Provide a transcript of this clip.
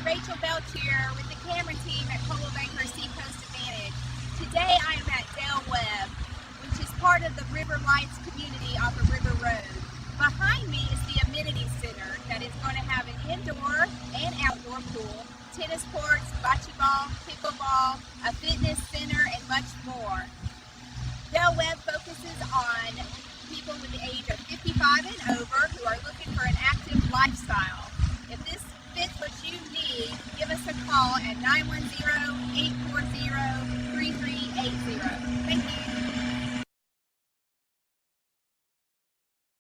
Rachel Belchier with the camera team at Coldwell Banker Seacoast Advantage. Today I am at Del Webb, which is part of the River Lights community off of River Road. Behind me is the amenity center that is going to have an indoor and outdoor pool, tennis courts, bocce ball, pickleball, a fitness center, and much more. Del Webb focuses on people with the age of 55 and over who are looking for an active lifestyle. If this fits what you need, give us a call at 910-8